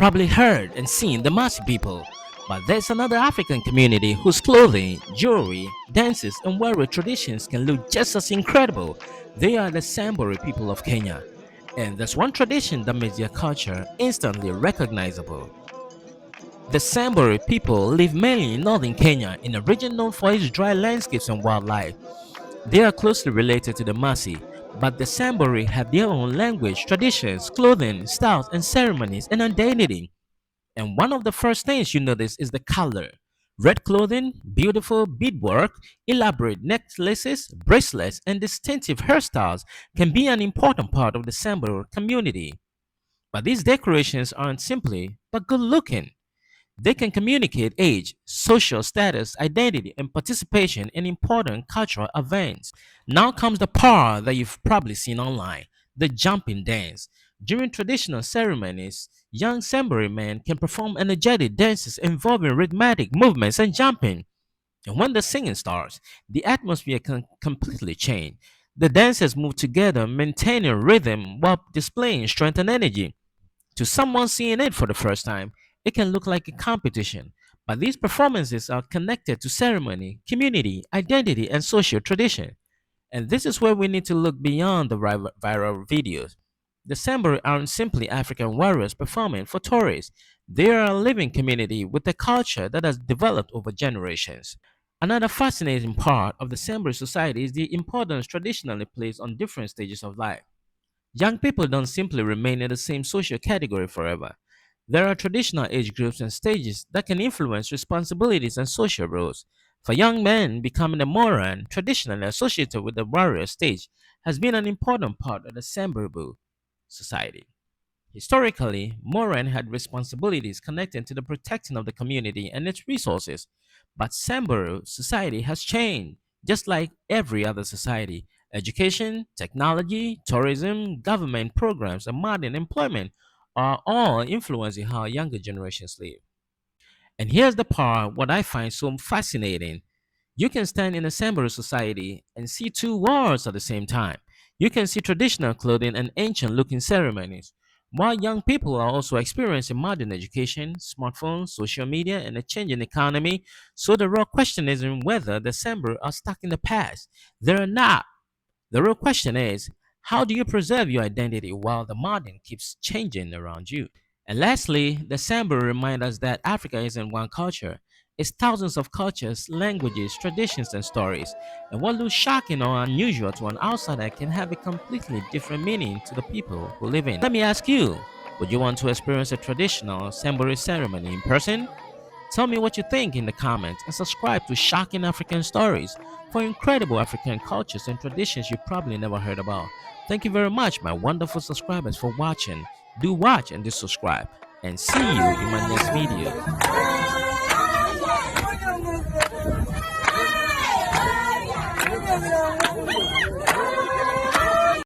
probably heard and seen the Masi people, but there's another African community whose clothing, jewelry, dances, and warrior traditions can look just as incredible. They are the Samburu people of Kenya. And there's one tradition that makes their culture instantly recognizable. The Samburu people live mainly in northern Kenya, in a region known for its dry landscapes and wildlife. They are closely related to the Masi, but the Samburu have their own language, traditions, clothing, styles, and ceremonies and identity. And one of the first things you notice is the color. Red clothing, beautiful beadwork, elaborate necklaces, bracelets, and distinctive hairstyles can be an important part of the Samburu community. But these decorations aren't simply but good looking. They can communicate age, social status, identity, and participation in important cultural events. Now comes the part that you've probably seen online, the jumping dance. During traditional ceremonies, young Samburu men can perform energetic dances involving rhythmic movements and jumping. And when the singing starts, the atmosphere can completely change. The dancers move together, maintaining rhythm while displaying strength and energy. To someone seeing it for the first time, it can look like a competition, but these performances are connected to ceremony, community, identity, and social tradition. And this is where we need to look beyond the viral videos. The Samburu aren't simply African warriors performing for tourists. They are a living community with a culture that has developed over generations. Another fascinating part of the Samburu society is the importance traditionally placed on different stages of life. Young people don't simply remain in the same social category forever. There are traditional age groups and stages that can influence responsibilities and social roles. For young men, becoming a Moran, traditionally associated with the warrior stage, has been an important part of the Samburu society. Historically, Moran had responsibilities connected to the protecting of the community and its resources. But Samburu society has changed, just like every other society. Education, technology, tourism, government programs, and modern employment are all influencing how younger generations live. And here's the part what I find so fascinating. You can stand in a Samburu society and see two worlds at the same time. You can see traditional clothing and ancient looking ceremonies, while young people are also experiencing modern education, smartphones, social media, and a changing economy. So the real question isn't whether the Samburu are stuck in the past. They're not. The real question is, how do you preserve your identity while the modern keeps changing around you? And lastly, the Samburu remind us that Africa isn't one culture. It's thousands of cultures, languages, traditions, and stories. And what looks shocking or unusual to an outsider can have a completely different meaning to the people who live in. Let me ask you, would you want to experience a traditional Samburu ceremony in person? Tell me what you think in the comments and subscribe to Shocking African Stories for incredible African cultures and traditions you probably never heard about. Thank you very much, my wonderful subscribers, for watching. Do watch and do subscribe. And see you in my next video.